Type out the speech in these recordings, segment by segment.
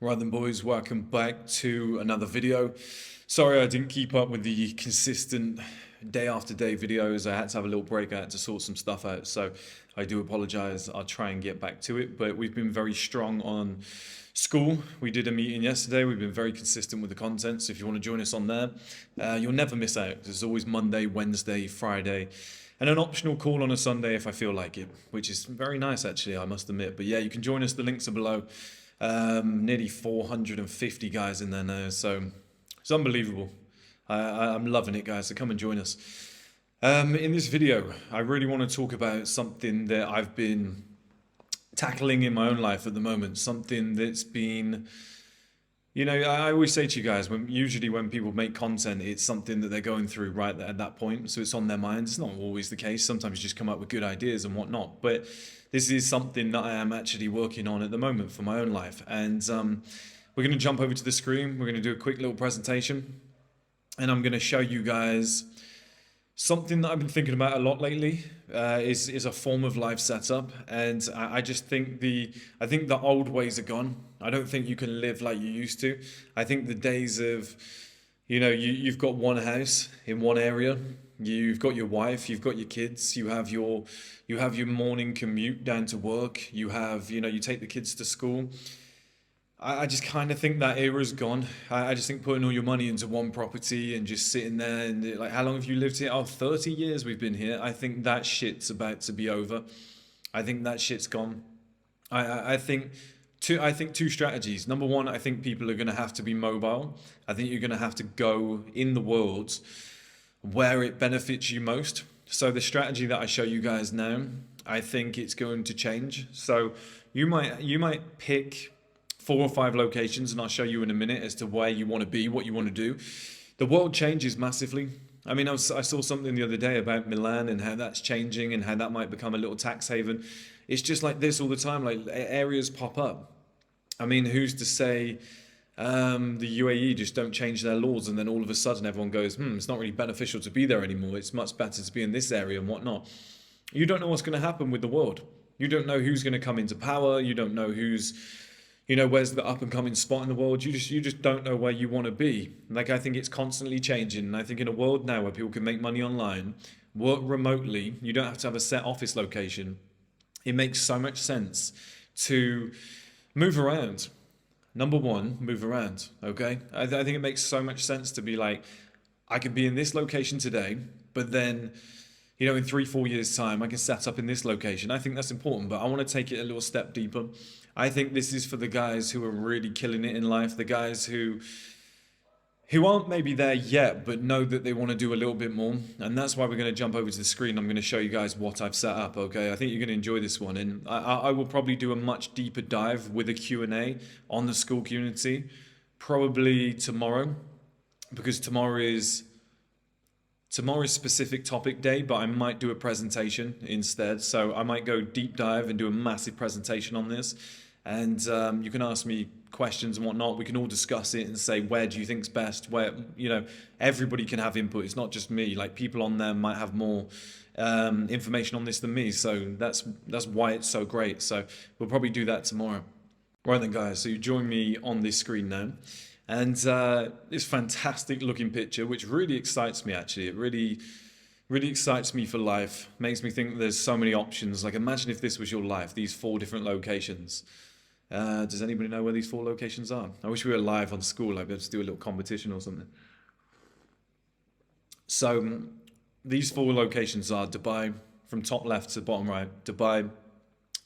Right then, boys, welcome back to another video. Sorry I didn't keep up with the consistent day after day videos. I had to have a little break. I had to sort some stuff out, so I do apologize. I'll try and get back to it, but we've been very strong on school. We did a meeting yesterday. We've been very consistent with the content, so if you want to join us on there, you'll never miss out. There's always Monday, Wednesday, Friday, and an optional call on a Sunday if I feel like it, which is very nice actually, I must admit. But yeah, you can join us. The links are below. Nearly 450 guys in there now, so it's unbelievable. I'm loving it, guys, so come and join us. In this video, I really want to talk about something that I've been tackling in my own life at the moment, something that's been, I always say to you guys, usually when people make content, it's something that they're going through right at that point, so it's on their minds. It's not always the case. Sometimes you just come up with good ideas and whatnot, but this is something that I am actually working on at the moment for my own life. And we're going to jump over to the screen. We're going to do a quick little presentation, and I'm going to show you guys something that I've been thinking about a lot lately. Is a form of life setup, and I just think the old ways are gone. I don't think you can live like you used to. I think the days of, you've got one house in one area, you've got your wife, you've got your kids, you have your morning commute down to work, you take the kids to school. I just kind of think that era's gone. I just think putting all your money into one property and just sitting there and like, how long have you lived here? Oh, 30 years we've been here. I think that shit's about to be over. I think that shit's gone. I think two strategies. Number one, I think people are going to have to be mobile. I think you're going to have to go in the world where it benefits you most. So the strategy that I show you guys now, I think it's going to change. So you might pick 4 or 5 locations, and I'll show you in a minute as to where you want to be, what you want to do. The world changes massively. I mean, I saw something the other day about Milan and how that's changing and how that might become a little tax haven. It's just like this all the time, like areas pop up. I mean, who's to say the UAE just don't change their laws and then all of a sudden everyone goes, it's not really beneficial to be there anymore. It's much better to be in this area and whatnot. You don't know what's going to happen with the world. You don't know who's going to come into power. You don't know where's the up and coming spot in the world. You just don't know where you want to be. Like, I think it's constantly changing. And I think in a world now where people can make money online, work remotely, you don't have to have a set office location. It makes so much sense to move around. Number one, move around, okay? I think it makes so much sense to be like, I could be in this location today, but then, in 3-4 years' time, I can set up in this location. I think that's important, but I want to take it a little step deeper. I think this is for the guys who are really killing it in life, the guys who aren't maybe there yet, but know that they want to do a little bit more. And that's why we're going to jump over to the screen. I'm going to show you guys what I've set up, okay? I think you're going to enjoy this one. And I will probably do a much deeper dive with a Q&A on the school community, probably tomorrow, because tomorrow is specific topic day, but I might do a presentation instead. So I might go deep dive and do a massive presentation on this. And you can ask me questions and whatnot. We can all discuss it and say, where do you think's best? Where, everybody can have input. It's not just me. Like, people on there might have more information on this than me. So that's why it's so great. So we'll probably do that tomorrow. Right then, guys. So you join me on this screen now. And this fantastic looking picture, which really excites me actually. It really, really excites me for life. Makes me think there's so many options. Like, imagine if this was your life, these 4 different locations. Does anybody know where these 4 locations are? I wish we were live on school. I'd be able to do a little competition or something. So these 4 locations are Dubai, from top left to bottom right. Dubai,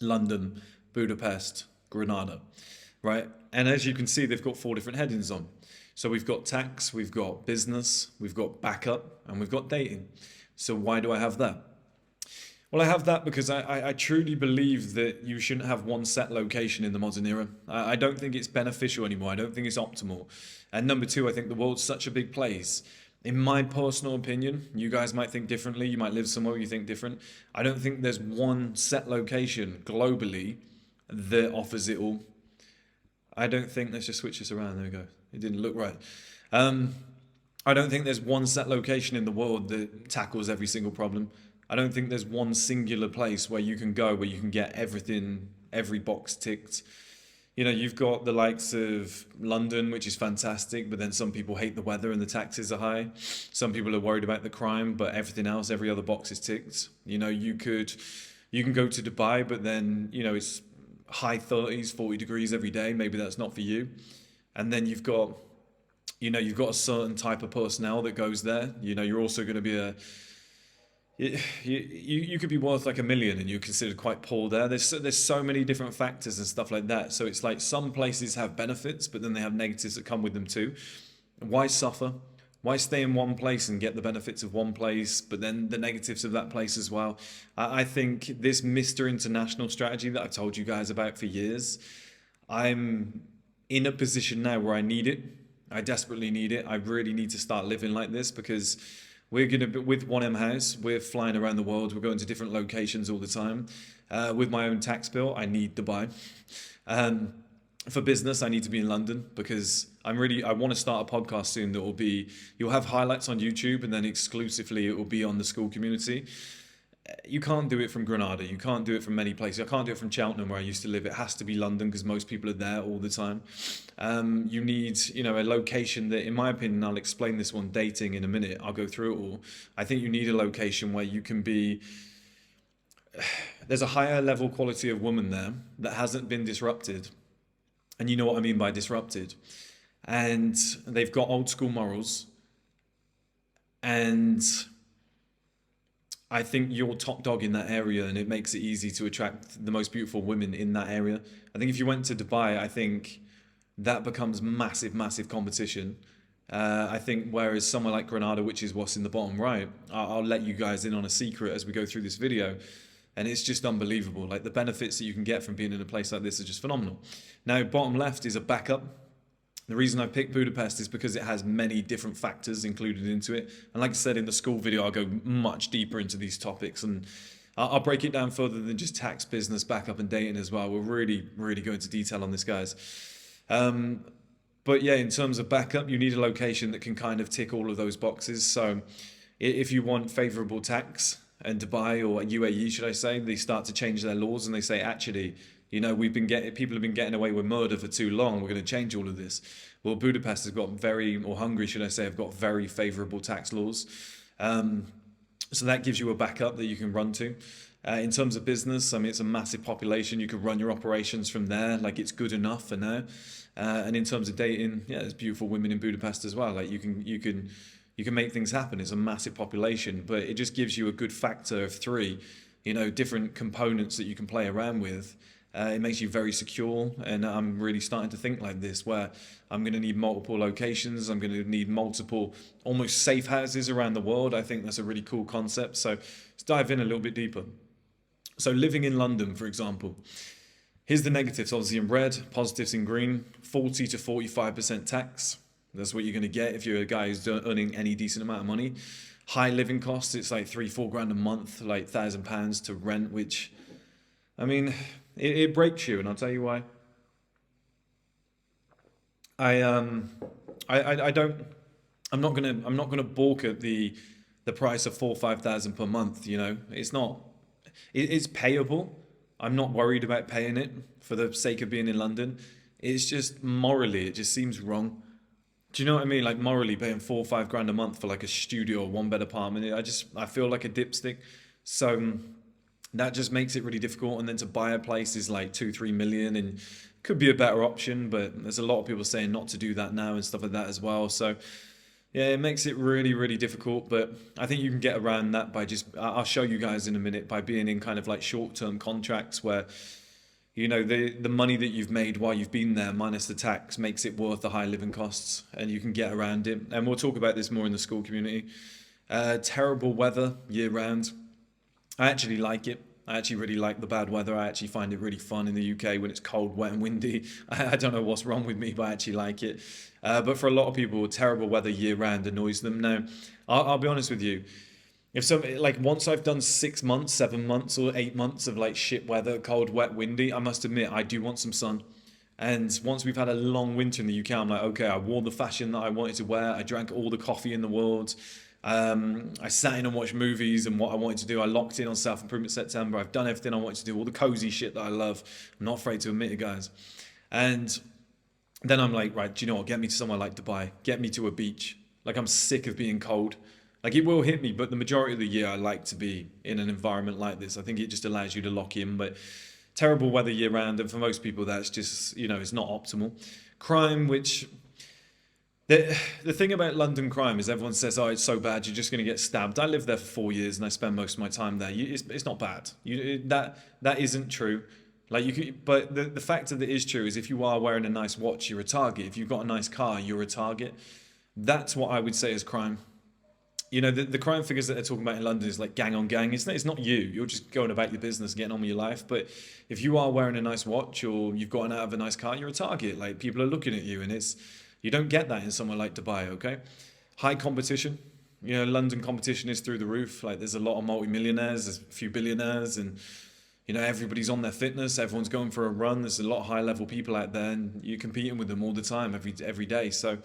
London, Budapest, Granada. Right? And as you can see, they've got 4 different headings on. So we've got tax, we've got business, we've got backup, and we've got dating. So why do I have that? Well, I have that because I truly believe that you shouldn't have one set location in the modern era. I don't think it's beneficial anymore. I don't think it's optimal. And number 2, I think the world's such a big place. In my personal opinion, you guys might think differently. You might live somewhere where you think different. I don't think there's one set location globally that offers it all. I don't think, let's just switch this around, there we go. It didn't look right. I don't think there's one set location in the world that tackles every single problem. I don't think there's one singular place where you can go, where you can get everything, every box ticked. You've got the likes of London, which is fantastic, but then some people hate the weather and the taxes are high. Some people are worried about the crime, but everything else, every other box is ticked. You can go to Dubai, but then, it's high 30s, 40 degrees every day. Maybe that's not for you. And then you've got a certain type of personnel that goes there. You're also going to be you could be worth like 1 million and you're considered quite poor there. There's so many different factors and stuff like that. So it's like some places have benefits, but then they have negatives that come with them too. Why suffer? Why stay in one place and get the benefits of one place, but then the negatives of that place as well? I think this Mr. International strategy that I've told you guys about for years, I'm in a position now where I need it. I desperately need it. I really need to start living like this because we're going to be with 1M House. We're flying around the world. We're going to different locations all the time. With my own tax bill, I need Dubai. For business, I need to be in London because I want to start a podcast soon that will be, you'll have highlights on YouTube and then exclusively it will be on the school community. You can't do it from Granada. You can't do it from many places. I can't do it from Cheltenham where I used to live. It has to be London because most people are there all the time. You need, a location that, in my opinion, I'll explain this one, dating, in a minute. I'll go through it all. I think you need a location where you can be, there's a higher level quality of woman there that hasn't been disrupted. And you know what I mean by disrupted. And they've got old school morals. And I think you're top dog in that area and it makes it easy to attract the most beautiful women in that area. I think if you went to Dubai, I think that becomes massive, massive competition. I think whereas somewhere like Granada, which is what's in the bottom right, I'll let you guys in on a secret as we go through this video. And it's just unbelievable. Like the benefits that you can get from being in a place like this are just phenomenal. Now, bottom left is a backup. The reason I picked Budapest is because it has many different factors included into it. And like I said in the school video, I'll go much deeper into these topics and I'll break it down further than just tax, business, backup and dating as well. We'll really, really go into detail on this, guys. But yeah, in terms of backup, you need a location that can kind of tick all of those boxes. So if you want favorable tax, and Dubai or UAE, should I say, they start to change their laws and they say, actually, people have been getting away with murder for too long. We're going to change all of this. Well, Budapest has got or Hungary, should I say, have got very favorable tax laws. So that gives you a backup that you can run to. In terms of business, I mean, it's a massive population. You can run your operations from there. Like it's good enough for now. And in terms of dating, yeah, there's beautiful women in Budapest as well. Like you can make things happen. It's a massive population, but it just gives you a good factor of 3, different components that you can play around with. It makes you very secure, and I'm really starting to think like this, where I'm going to need multiple locations. I'm going to need multiple almost safe houses around the world. I think that's a really cool concept. So let's dive in a little bit deeper. So living in London, for example, here's the negatives, obviously in red, positives in green, 40 to 45% tax. That's what you're going to get if you're a guy who's earning any decent amount of money. High living costs, it's like 3-4 grand a month, like £1,000 to rent, which, I mean, it breaks you, and I'll tell you why. I'm not gonna balk at the price of 4,000-5,000 per month. It's payable. I'm not worried about paying it for the sake of being in London. It's just morally, it just seems wrong. Do you know what I mean? Like morally paying 4 or 5 grand a month for like a studio or 1 bed apartment. I feel like a dipstick. So that just makes it really difficult. And then to buy a place is like 2-3 million and could be a better option, but there's a lot of people saying not to do that now and stuff like that as well. So yeah, it makes it really, really difficult, but I think you can get around that by I'll show you guys in a minute, by being in kind of like short-term contracts where, the money that you've made while you've been there minus the tax makes it worth the high living costs, and you can get around it. And we'll talk about this more in the school community. Terrible weather year round. I actually like it. I actually really like the bad weather. I actually find it really fun in the UK when it's cold, wet and windy. I don't know what's wrong with me, but I actually like it. But for a lot of people, terrible weather year round annoys them. Now, I'll be honest with you. Once I've done 6 months, 7 months or 8 months of like shit weather, cold, wet, windy, I must admit, I do want some sun. And once we've had a long winter in the UK, I'm like, okay, I wore the fashion that I wanted to wear. I drank all the coffee in the world. I sat in and watched movies and what I wanted to do. I locked in on Self-Improvement September. I've done everything I wanted to do, all the cozy shit that I love. I'm not afraid to admit it, guys. And then I'm like, right, do you know what? Get me to somewhere like Dubai. Get me to a beach. Like, I'm sick of being cold. Like, it will hit me, but the majority of the year I like to be in an environment like this. I think it just allows you to lock in, but terrible weather year round, and for most people that's just, it's not optimal. Crime, which the thing about London crime is everyone says, oh, it's so bad, you're just going to get stabbed. I lived there for 4 years and I spend most of my time there. It's not bad. That isn't true. Like, but the fact that it is true is if you are wearing a nice watch, you're a target. If you've got a nice car, you're a target. That's what I would say is crime. The crime figures that they're talking about in London is like gang on gang. It's not you. You're just going about your business, getting on with your life. But if you are wearing a nice watch or you've gotten out of a nice car, you're a target. Like, people are looking at you, and you don't get that in somewhere like Dubai, okay? High competition. London competition is through the roof. Like, there's a lot of multi-millionaires, there's a few billionaires, and everybody's on their fitness. Everyone's going for a run. There's a lot of high-level people out there, and you're competing with them all the time, every day. So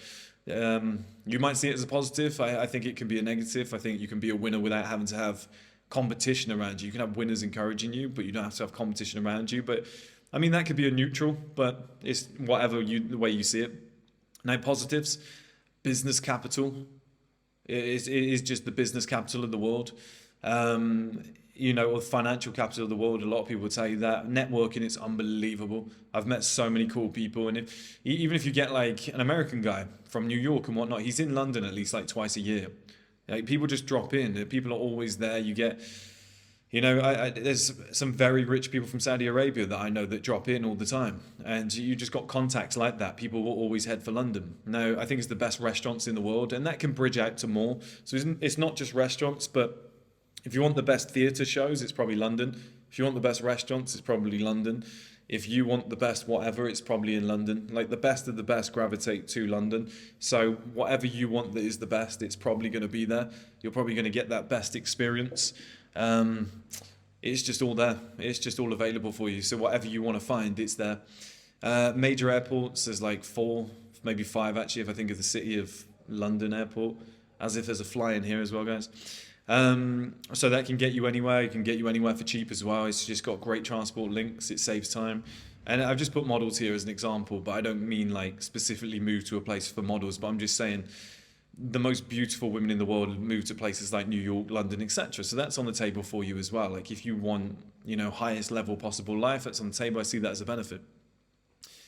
you might see it as a positive. I think it can be a negative. I think you can be a winner without having to have competition around you. You can have winners encouraging you, but you don't have to have competition around you. But I mean, that could be a neutral, but it's the way you see it. Now, positives: business capital. It is just the business capital of the world. Or financial capital of the world. A lot of people would tell you that. Networking, it's unbelievable. I've met so many cool people, and even if you get like an American guy from New York and whatnot, he's in London at least like twice a year. Like, people just drop in. People are always there. You get, there's some very rich people from Saudi Arabia that I know that drop in all the time, and you just got contacts like that. People will always head for London. Now, I think it's the best restaurants in the world, and that can bridge out to more. So it's not just restaurants, but if you want the best theatre shows, it's probably London. If you want the best restaurants, it's probably London. If you want the best whatever, it's probably in London. Like, the best of the best gravitate to London. So whatever you want that is the best, it's probably going to be there. You're probably going to get that best experience. It's just all there. It's just all available for you. So whatever you want to find, it's there. Major airports, there's like 4, maybe 5 actually, if I think of the City of London airport, as if there's a fly in here as well, guys. So that can get you anywhere. It can get you anywhere for cheap as well. It's just got great transport links. It saves time. And I've just put models here as an example, but I don't mean like specifically move to a place for models, but I'm just saying the most beautiful women in the world move to places like New York, London, etc. So that's on the table for you as well. Like, if you want, highest level possible life, that's on the table. I see that as a benefit.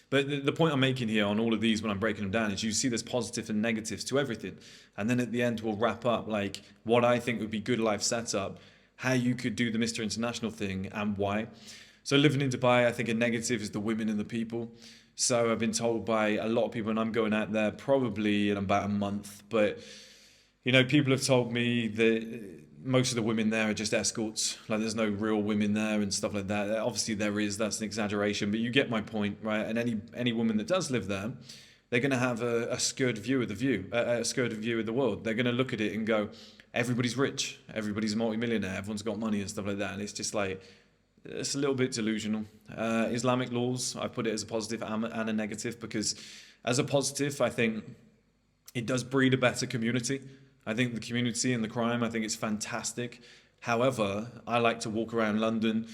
But the point I'm making here on all of these when I'm breaking them down is you see there's positives and negatives to everything. And then at the end, we'll wrap up like what I think would be good life setup, how you could do the Mr. International thing, and why. So living in Dubai, I think a negative is the women and the people. So I've been told by a lot of people, and I'm going out there probably in about a month, but people have told me that most of the women there are just escorts. Like, there's no real women there and stuff like that. Obviously there is, that's an exaggeration, but you get my point, right? And any woman that does live there, they're going to have a skewed view of the world. They're going to look at it and go, everybody's rich, everybody's a multi-millionaire, everyone's got money and stuff like that. And it's just like, it's a little bit delusional. Islamic laws, I put it as a positive and a negative, because as a positive, I think it does breed a better community. I think the community and the crime, I think it's fantastic. However, I like to walk around London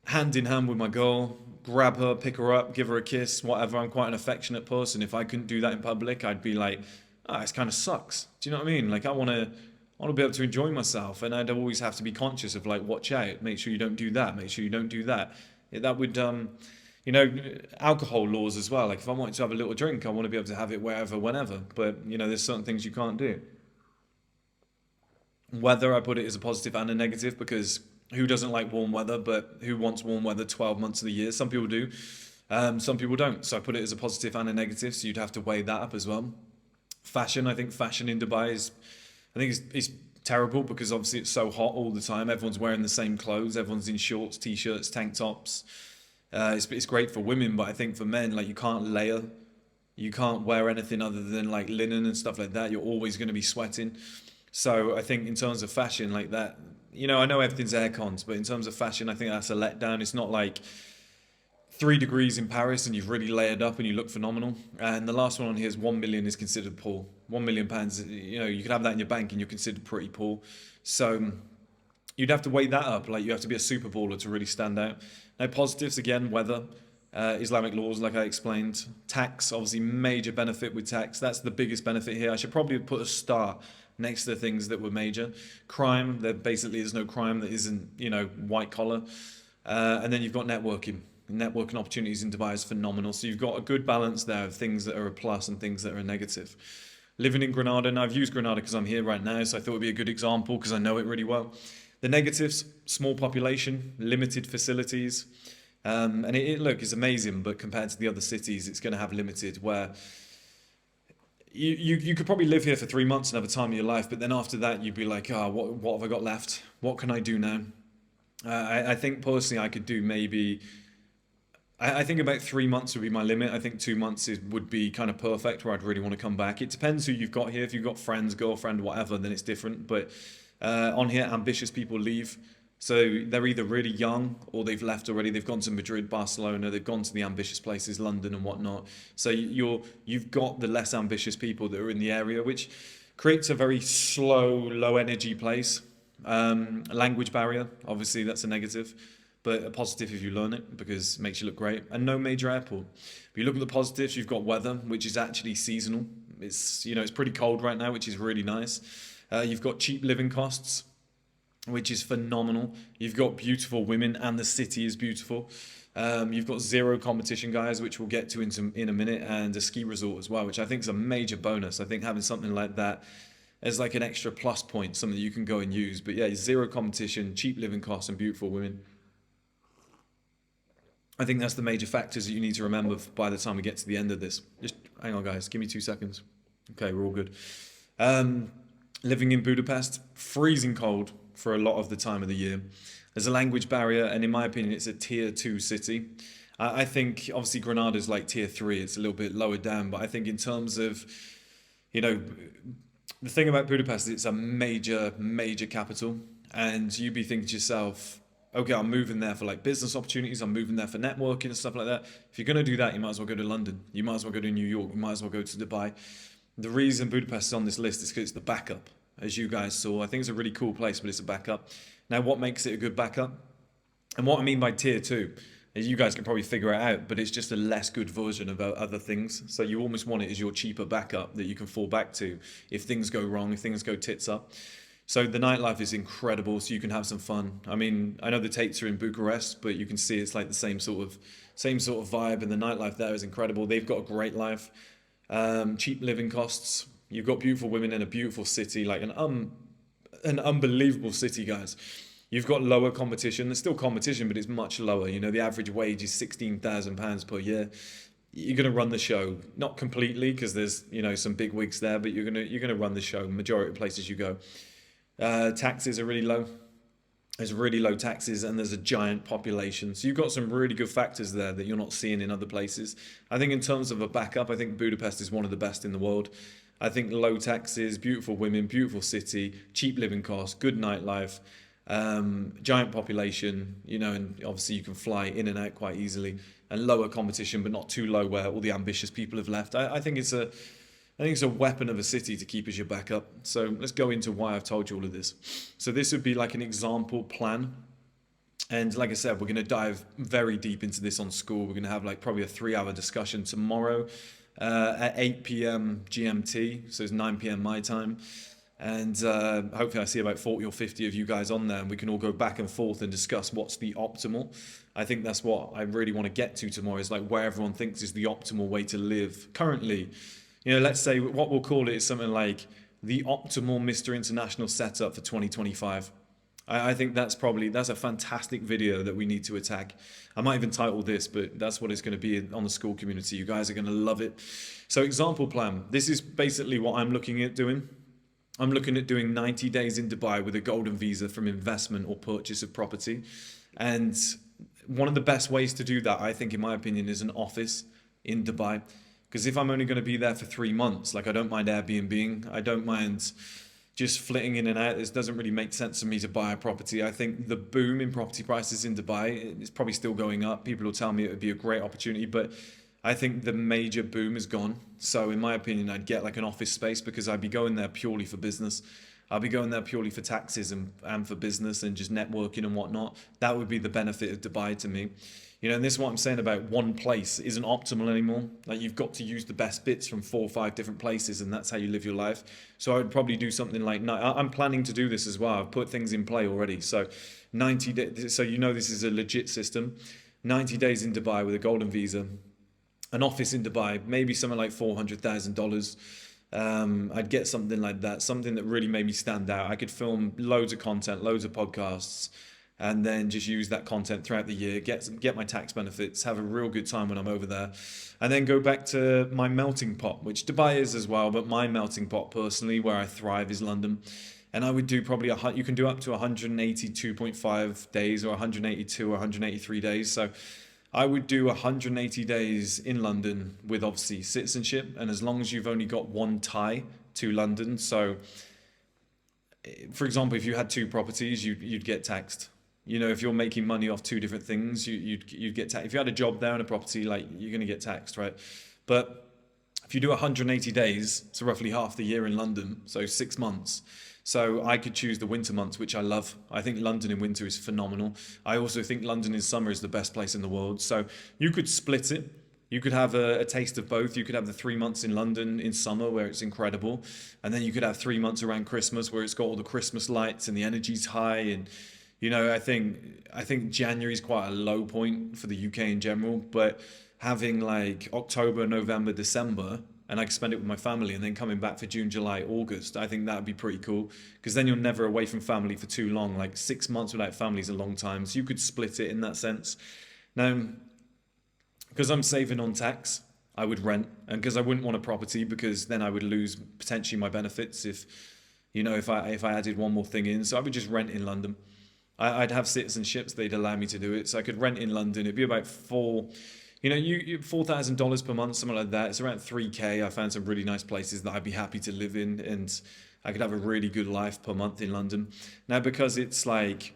hand in hand with my girl, grab her, pick her up, give her a kiss, whatever. I'm quite an affectionate person. If I couldn't do that in public, I'd be like, it kind of sucks. Do you know what I mean? Like, I want to be able to enjoy myself, and I'd always have to be conscious of like, watch out, make sure you don't do that, make sure you don't do that. That would, alcohol laws as well. Like, if I wanted to have a little drink, I want to be able to have it wherever, whenever. But, there's certain things you can't do. Weather, I put it as a positive and a negative, because who doesn't like warm weather, but who wants warm weather 12 months of the year? Some people do, some people don't. So I put it as a positive and a negative, so you'd have to weigh that up as well. Fashion, I think fashion in Dubai is terrible, because obviously it's so hot all the time. Everyone's wearing the same clothes. Everyone's in shorts, t-shirts, tank tops. It's great for women, but I think for men, like, you can't layer. You can't wear anything other than like linen and stuff like that. You're always going to be sweating. So I think in terms of fashion like that, I know everything's air cons, but in terms of fashion, I think that's a letdown. It's not like 3 degrees in Paris and you've really layered up and you look phenomenal. And the last one on here is 1 million is considered poor. £1 million, you could have that in your bank and you're considered pretty poor. So you'd have to weigh that up. Like, you have to be a super baller to really stand out. Now, positives, again, weather. Islamic laws, like I explained. Tax, obviously, major benefit with tax. That's the biggest benefit here. I should probably put a star next to the things that were major. Crime, there basically is no crime that isn't, white collar. And then you've got networking. Networking opportunities in Dubai is phenomenal. So you've got a good balance there of things that are a plus and things that are a negative. Living in Granada, and I've used Granada because I'm here right now, so I thought it would be a good example because I know it really well. The negatives: small population, limited facilities. And look, it's amazing, but compared to the other cities, it's going to have limited, where you could probably live here for 3 months and have a time of your life, but then after that, you'd be like, what have I got left? What can I do now? I think personally I could do maybe, I think about 3 months would be my limit. I think 2 months would be kind of perfect, where I'd really want to come back. It depends who you've got here. If you've got friends, girlfriend, whatever, then it's different. But on here, ambitious people leave. So they're either really young or they've left already. They've gone to Madrid, Barcelona. They've gone to the ambitious places, London and whatnot. So you've got the less ambitious people that are in the area, which creates a very slow, low energy place. Language barrier, obviously that's a negative, but a positive if you learn it, because it makes you look great. And no major airport. If you look at the positives, you've got weather, which is actually seasonal. It's pretty cold right now, which is really nice. You've got cheap living costs, which is phenomenal. You've got beautiful women, and the city is beautiful. You've got zero competition, guys, which we'll get to in a minute, and a ski resort as well, which I think is a major bonus. I think having something like that as like an extra plus point, something you can go and use. But yeah, zero competition, cheap living costs, and beautiful women. I think that's the major factors that you need to remember by the time we get to the end of this. Just hang on, guys. Give me 2 seconds. Okay, we're all good. Living in Budapest, freezing cold for a lot of the time of the year. There's a language barrier, and in my opinion, it's a tier 2 city. I think obviously Granada's like tier 3. It's a little bit lower down, but I think in terms of, the thing about Budapest is it's a major, major capital, and you'd be thinking to yourself, okay, I'm moving there for like business opportunities, I'm moving there for networking and stuff like that. If you're going to do that, you might as well go to London. You might as well go to New York. You might as well go to Dubai. The reason Budapest is on this list is because it's the backup, as you guys saw. I think it's a really cool place, but it's a backup. Now, what makes it a good backup? And what I mean by tier 2 is, you guys can probably figure it out, but it's just a less good version of other things. So you almost want it as your cheaper backup that you can fall back to if things go wrong, if things go tits up. So the nightlife is incredible, so you can have some fun. I mean, I know the Tates are in Bucharest, but you can see it's like the same sort of vibe, and the nightlife there is incredible. They've got a great life, cheap living costs. You've got beautiful women in a beautiful city, like an unbelievable city, guys. You've got lower competition. There's still competition, but it's much lower. The average wage is £16,000 per year. You're going to run the show, not completely, because there's some big wigs there, but you're going to run the show majority of places you go. Taxes are really low. There's really low taxes, and there's a giant population. So you've got some really good factors there that you're not seeing in other places. I think in terms of a backup, I think Budapest is one of the best in the world. I think low taxes, beautiful women, beautiful city, cheap living costs, good nightlife, giant population, and obviously you can fly in and out quite easily, and lower competition, but not too low where all the ambitious people have left. I think it's a weapon of a city to keep as your backup. So let's go into why I've told you all of this. So this would be like an example plan. And like I said, we're going to dive very deep into this on school. We're going to have like probably a 3-hour discussion tomorrow at 8 p.m. GMT. So it's 9 p.m. my time. And hopefully I see about 40 or 50 of you guys on there, and we can all go back and forth and discuss what's the optimal. I think that's what I really want to get to tomorrow, is like where everyone thinks is the optimal way to live currently. Let's say what we'll call it is something like the optimal Mr. International setup for 2025. I think that's a fantastic video that we need to attack. I might even title this, but that's what it's going to be on the school community. You guys are going to love it. So example plan. This is basically what I'm looking at doing. I'm looking at doing 90 days in Dubai with a golden visa from investment or purchase of property. And one of the best ways to do that, I think, in my opinion, is an office in Dubai. Because if I'm only going to be there for 3 months, like I don't mind Airbnb, I don't mind just flitting in and out. It doesn't really make sense for me to buy a property. I think the boom in property prices in Dubai is probably still going up. People will tell me it would be a great opportunity, but I think the major boom is gone. So in my opinion, I'd get like an office space, because I'd be going there purely for business. I'll be going there purely for taxes and for business and just networking and whatnot. That would be the benefit of Dubai to me. And this is what I'm saying about one place isn't optimal anymore. Like, you've got to use the best bits from 4 or 5 different places, and that's how you live your life. So I would probably do something like, I'm planning to do this as well. I've put things in play already. So 90 days, so this is a legit system. 90 days in Dubai with a golden visa, an office in Dubai, maybe something like $400,000. I'd get something like that, something that really made me stand out. I could film loads of content, loads of podcasts, and then just use that content throughout the year, get my tax benefits, have a real good time when I'm over there, and then go back to my melting pot, which Dubai is as well, but my melting pot personally, where I thrive, is London. And I would do probably, you can do up to 182.5 days or 182 or 183 days. So I would do 180 days in London with obviously citizenship, and as long as you've only got one tie to London. So for example, if you had 2 properties, you'd get taxed. If you're making money off 2 different things, you'd get taxed. If you had a job there and a property, like, you're going to get taxed, right? But if you do 180 days, so roughly half the year in London, so 6 months. So I could choose the winter months, which I love. I think London in winter is phenomenal. I also think London in summer is the best place in the world. So you could split it. You could have a taste of both. You could have the 3 months in London in summer where it's incredible. And then you could have 3 months around Christmas where it's got all the Christmas lights and the energy's high. And, I think January is quite a low point for the UK in general. But having like October, November, December, and I could spend it with my family, and then coming back for June, July, August, I think that would be pretty cool, because then you're never away from family for too long. Like 6 months without family is a long time. So you could split it in that sense. Now, because I'm saving on tax, I would rent, and because I wouldn't want a property, because then I would lose potentially my benefits if I added one more thing in. So I would just rent in London. I'd have citizenships, they'd allow me to do it. So I could rent in London. It'd be about $4,000 per month, something like that. It's around 3K. I found some really nice places that I'd be happy to live in, and I could have a really good life per month in London. Now, because it's like,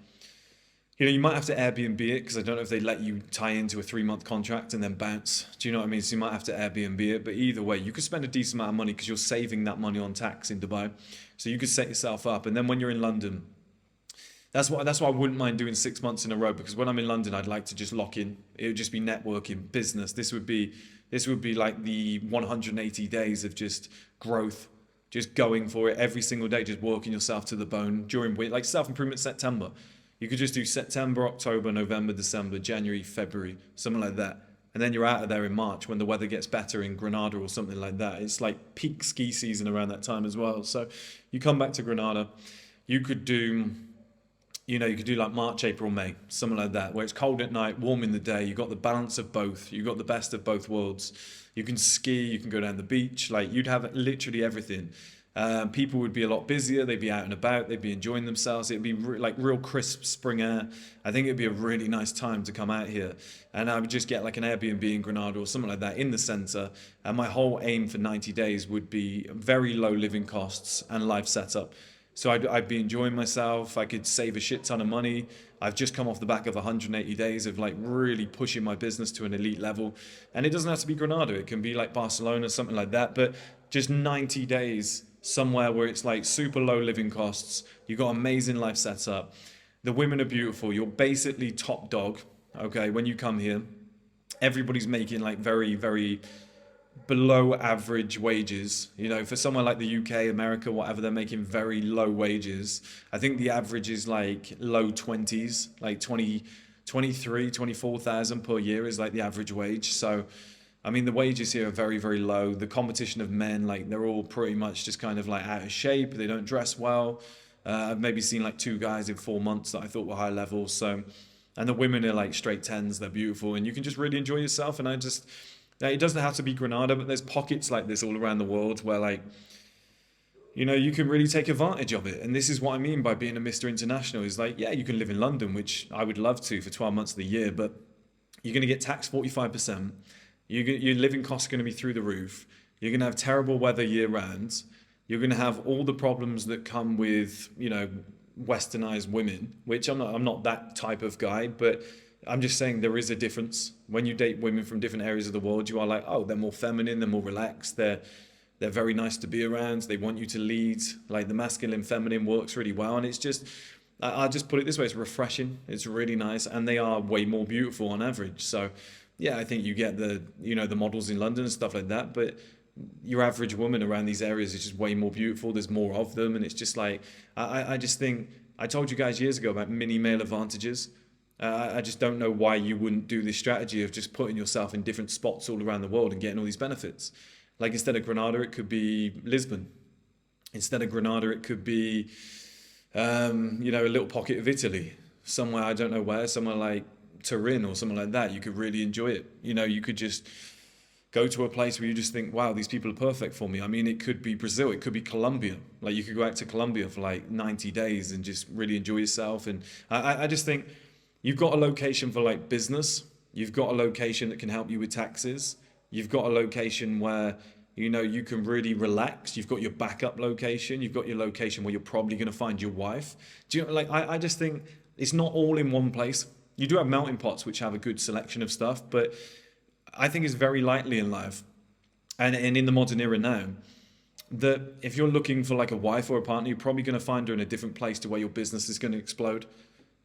you might have to Airbnb it, because I don't know if they let you tie into a 3-month contract and then bounce. Do you know what I mean? So you might have to Airbnb it. But either way, you could spend a decent amount of money because you're saving that money on tax in Dubai. So you could set yourself up. And then when you're in London, that's why I wouldn't mind doing 6 months in a row, because when I'm in London, I'd like to just lock in. It would just be networking, business. This would be like the 180 days of just growth, just going for it every single day, just working yourself to the bone during winter, like self-improvement September. You could just do September, October, November, December, January, February, something like that. And then you're out of there in March when the weather gets better in Granada or something like that. It's like peak ski season around that time as well. So you come back to Granada, you could do like March, April, May, something like that, where it's cold at night, warm in the day. You've got the balance of both. You've got the best of both worlds. You can ski, you can go down the beach. Like, you'd have literally everything. People would be a lot busier. They'd be out and about. They'd be enjoying themselves. It'd be like real crisp spring air. I think it'd be a really nice time to come out here. And I would just get like an Airbnb in Granada or something like that in the center. And my whole aim for 90 days would be very low living costs and life setup. So I'd be enjoying myself. I could save a shit ton of money. I've just come off the back of 180 days of like really pushing my business to an elite level. And it doesn't have to be Granada. It can be like Barcelona, something like that. But just 90 days somewhere where it's like super low living costs. You've got amazing life set up. The women are beautiful. You're basically top dog. Okay, when you come here, everybody's making like very, very below average wages. For somewhere like the UK, America, whatever, they're making very low wages. I think the average is like low 20s, like 24,000 per year is like the average wage. So I mean, the wages here are very, very low. The competition of men, like, they're all pretty much just kind of like out of shape. They don't dress well. I've maybe seen like 2 guys in 4 months that I thought were high level. So, and the women are like straight 10s. They're beautiful, and you can just really enjoy yourself. And it doesn't have to be Granada, but there's pockets like this all around the world where, like, you can really take advantage of it. And this is what I mean by being a Mr. International, is like, yeah, you can live in London, which I would love to for 12 months of the year, but you're going to get taxed 45%. Your living costs are going to be through the roof. You're going to have terrible weather year round. You're going to have all the problems that come with, westernized women, which I'm not that type of guy, but I'm just saying there is a difference. When you date women from different areas of the world, you are like, oh, they're more feminine, they're more relaxed, they're They're very nice to be around. They want you to lead. Like the masculine, feminine works really well. And it's just, I'll just put it this way, it's refreshing. It's really nice. And they are way more beautiful on average. So yeah, I think you get the models in London and stuff like that. But your average woman around these areas is just way more beautiful. There's more of them. And it's just like, I just think, I told you guys years ago about mini male advantages. I just don't know why you wouldn't do this strategy of just putting yourself in different spots all around the world and getting all these benefits. Like instead of Granada, it could be Lisbon. Instead of Granada, it could be, a little pocket of Italy. Somewhere, I don't know where, somewhere like Turin or something like that. You could really enjoy it. You could just go to a place where you just think, wow, these people are perfect for me. I mean, it could be Brazil, it could be Colombia. Like you could go out to Colombia for like 90 days and just really enjoy yourself. And I just think you've got a location for like business. You've got a location that can help you with taxes. You've got a location where, you can really relax. You've got your backup location. You've got your location where you're probably going to find your wife. I just think it's not all in one place. You do have melting pots, which have a good selection of stuff, but I think it's very likely in life and in the modern era now that if you're looking for like a wife or a partner, you're probably going to find her in a different place to where your business is going to explode.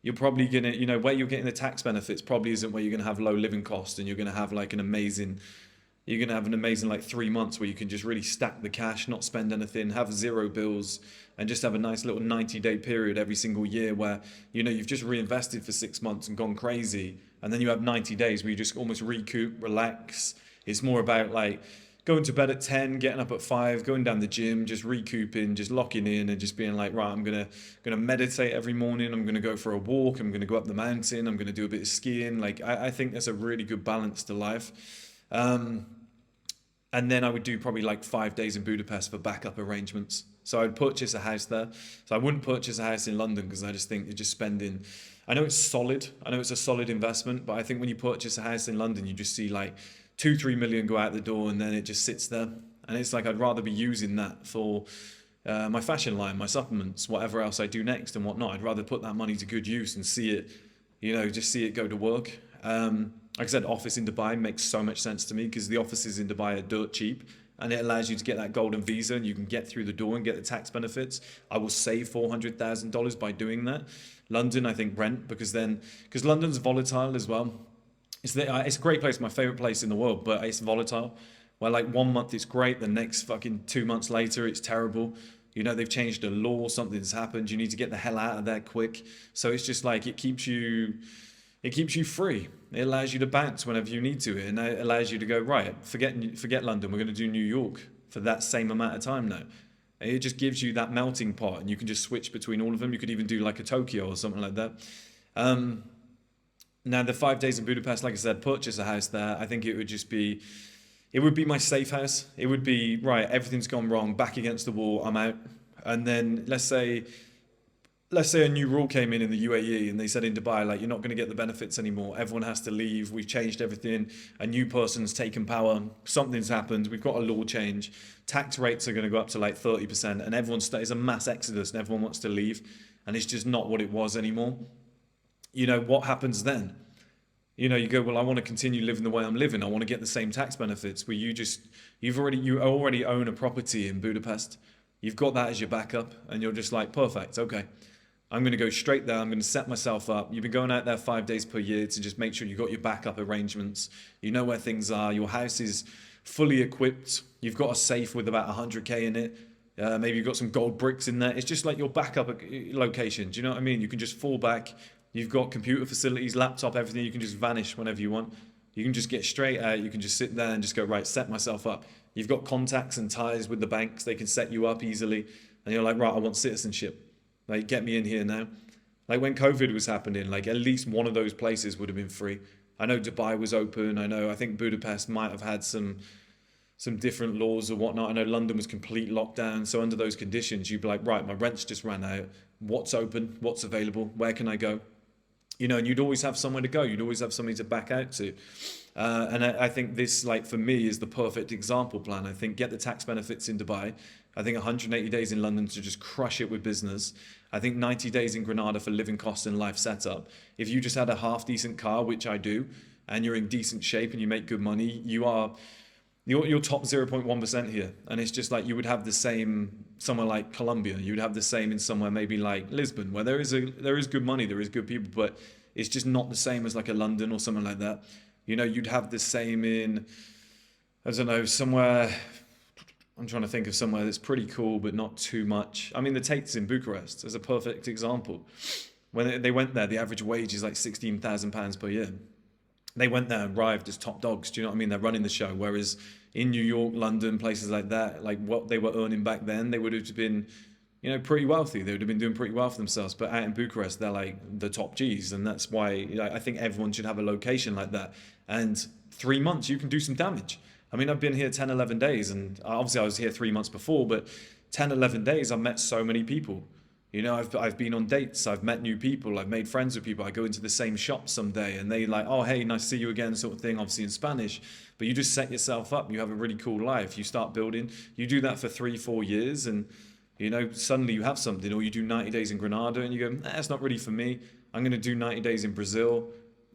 You're probably going to, where you're getting the tax benefits probably isn't where you're going to have low living costs and you're going to have like an amazing like 3 months where you can just really stack the cash, not spend anything, have zero bills, and just have a nice little 90-day period every single year where, you've just reinvested for 6 months and gone crazy. And then you have 90 days where you just almost recoup, relax. It's more about like going to bed at 10, getting up at 5, going down the gym, just recouping, just locking in and just being like, right, I'm gonna meditate every morning. I'm gonna go for a walk. I'm gonna go up the mountain. I'm gonna do a bit of skiing. Like I think that's a really good balance to life. And then I would do probably like 5 days in Budapest for backup arrangements. So I'd purchase a house there. So I wouldn't purchase a house in London because I just think you're just spending. I know it's solid. I know it's a solid investment, but I think when you purchase a house in London, you just see like 2-3 million go out the door and then it just sits there. And it's like I'd rather be using that for my fashion line, my supplements, whatever else I do next and whatnot. I'd rather put that money to good use and see it, just see it go to work. Like I said, office in Dubai makes so much sense to me because the offices in Dubai are dirt cheap and it allows you to get that golden visa and you can get through the door and get the tax benefits. I will save $400,000 by doing that. London, I think rent because London's volatile as well. It's a great place, my favorite place in the world, but it's volatile. Where like 1 month it's great, the next fucking 2 months later it's terrible. They've changed a law, something's happened, you need to get the hell out of there quick. So it's just like it keeps you free. It allows you to bounce whenever you need to, and it allows you to go, right, forget London, we're going to do New York for that same amount of time now. And it just gives you that melting pot, and you can just switch between all of them. You could even do like a Tokyo or something like that. Now, the 5 days in Budapest, like I said, purchase a house there. I think it would be my safe house. It would be, right, everything's gone wrong, back against the wall, I'm out. And then let's say a new rule came in the UAE and they said in Dubai, like, you're not going to get the benefits anymore. Everyone has to leave. We've changed everything. A new person's taken power. Something's happened. We've got a law change. Tax rates are going to go up to like 30% and there's a mass exodus and everyone wants to leave. And it's just not what it was anymore. What happens then? You go, well, I want to continue living the way I'm living. I want to get the same tax benefits where you already own a property in Budapest. You've got that as your backup and you're just like, perfect. Okay. I'm going to go straight there. I'm going to set myself up. You've been going out there 5 days per year to just make sure you've got your backup arrangements. You know where things are. Your house is fully equipped. You've got a safe with about 100K in it. Maybe you've got some gold bricks in there. It's just like your backup location. Do you know what I mean? You can just fall back. You've got computer facilities, laptop, everything. You can just vanish whenever you want. You can just get straight out. You can just sit there and just go, right, set myself up. You've got contacts and ties with the banks. They can set you up easily. And you're like, right, I want citizenship. Like, get me in here now. Like when COVID was happening, like at least one of those places would have been free. I know Dubai was open. I think Budapest might have had some different laws or whatnot. I know London was complete lockdown. So under those conditions, you'd be like, right, my rent's just ran out. What's open? What's available? Where can I go? And you'd always have somewhere to go. You'd always have somebody to back out to. And I think this, like for me, is the perfect example plan. I think get the tax benefits in Dubai. I think 180 days in London to just crush it with business. I think 90 days in Granada for living costs and life setup. If you just had a half decent car, which I do, and you're in decent shape and you make good money, Your top 0.1% here, and it's just like you would have the same somewhere like Colombia. You would have the same in somewhere maybe like Lisbon, where there is good money, there is good people, but it's just not the same as like a London or something like that. You'd have the same in, I don't know, somewhere. I'm trying to think of somewhere that's pretty cool, but not too much. I mean, the Tate's in Bucharest as a perfect example. When they went there, the average wage is like £16,000 per year. They went there and arrived as top dogs. Do you know what I mean? They're running the show. Whereas in New York, London, places like that, like what they were earning back then, they would have been, pretty wealthy. They would have been doing pretty well for themselves. But out in Bucharest, they're like the top G's. And that's why I think everyone should have a location like that. And 3 months, you can do some damage. I mean, I've been here 10, 11 days. And obviously I was here 3 months before. But 10, 11 days, I've met so many people. I've been on dates, I've met new people, I've made friends with people. I go into the same shop someday and they like, oh, hey, nice to see you again, sort of thing, obviously in Spanish. But you just set yourself up. You have a really cool life. You start building. You do that for 3-4 years and, suddenly you have something. Or you do 90 days in Granada and you go, that's not really for me. I'm going to do 90 days in Brazil.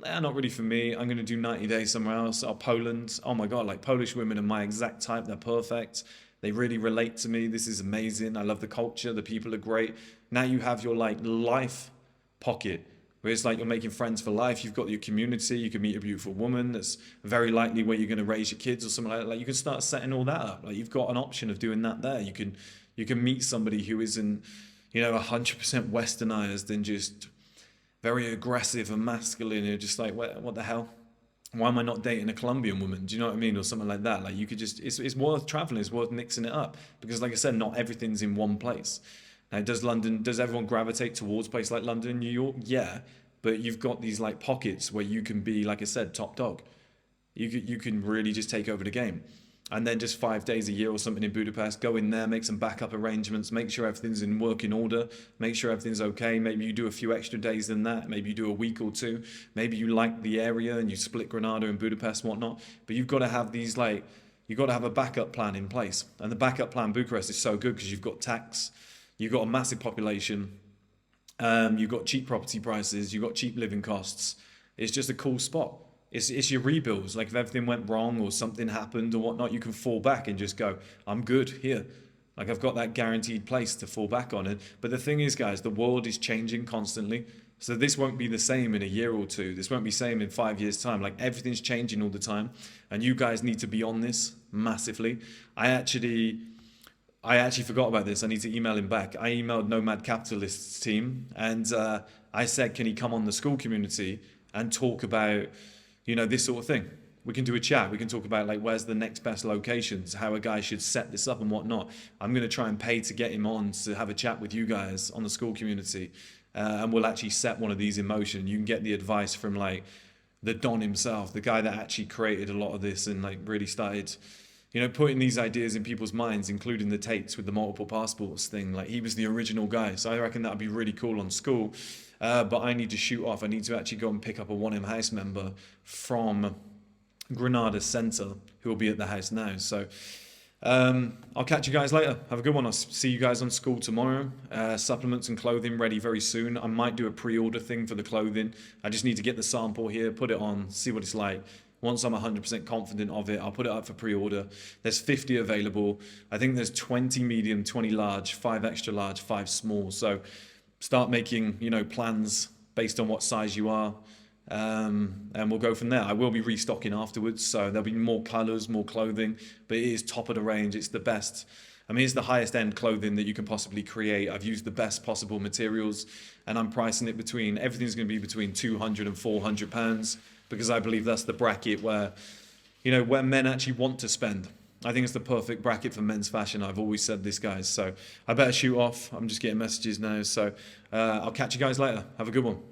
Not really for me. I'm going to do 90 days somewhere else. Or Poland. Oh my God, like Polish women are my exact type. They're perfect. They really relate to me. This is amazing. I love the culture. The people are great. Now you have your like life pocket where it's like you're making friends for life. You've got your community. You can meet a beautiful woman. That's very likely where you're going to raise your kids or something like that. Like you can start setting all that up. Like you've got an option of doing that there. You can meet somebody who isn't, 100% westernized and just very aggressive and masculine. You're just like, what the hell? Why am I not dating a Colombian woman? Do you know what I mean? Or something like that. Like you could just, it's worth traveling. It's worth mixing it up because like I said, not everything's in one place. Now, does everyone gravitate towards places like London and New York? Yeah. But you've got these like pockets where you can be, like I said, top dog. You can really just take over the game. And then just 5 days a year or something in Budapest, go in there, make some backup arrangements, make sure everything's in working order, make sure everything's okay. Maybe you do a few extra days than that. Maybe you do a week or two. Maybe you like the area and you split Granada and Budapest and whatnot. But you've got to have these you've got to have a backup plan in place. And the backup plan Bucharest is so good because you've got tax, you've got a massive population, you've got cheap property prices, you've got cheap living costs. It's just a cool spot. It's your rebuilds. Like if everything went wrong or something happened or whatnot, you can fall back and just go, I'm good here. Like I've got that guaranteed place to fall back on it. But the thing is, guys, the world is changing constantly. So this won't be the same in a year or two. This won't be the same in 5 years' time. Like everything's changing all the time. And you guys need to be on this massively. I actually forgot about this. I need to email him back. I emailed Nomad Capitalist's team and I said, can he come on the school community and talk about this sort of thing. We can do a chat. We can talk about like where's the next best locations, how a guy should set this up and whatnot. I'm going to try and pay to get him on to have a chat with you guys on the school community. And we'll actually set one of these in motion. You can get the advice from like the Don himself, the guy that actually created a lot of this and like really started, putting these ideas in people's minds, including the Tates with the multiple passports thing. Like he was the original guy. So I reckon that'd be really cool on school. But I need to shoot off. I need to actually go and pick up a 1M house member from Granada Centre who will be at the house now. So I'll catch you guys later. Have a good one. I'll see you guys on school tomorrow. Supplements and clothing ready very soon. I might do a pre-order thing for the clothing. I just need to get the sample here, put it on, see what it's like. Once I'm 100% confident of it, I'll put it up for pre-order. There's 50 available. I think there's 20 medium, 20 large, 5 extra large, 5 small. So start making, plans based on what size you are. And we'll go from there. I will be restocking afterwards. So there'll be more colors, more clothing, but it is top of the range. It's the best. I mean, it's the highest end clothing that you can possibly create. I've used the best possible materials and I'm pricing it everything's going to be between 200 and 400 pounds because I believe that's the bracket where men actually want to spend. I think it's the perfect bracket for men's fashion. I've always said this, guys. So I better shoot off. I'm just getting messages now. So I'll catch you guys later. Have a good one.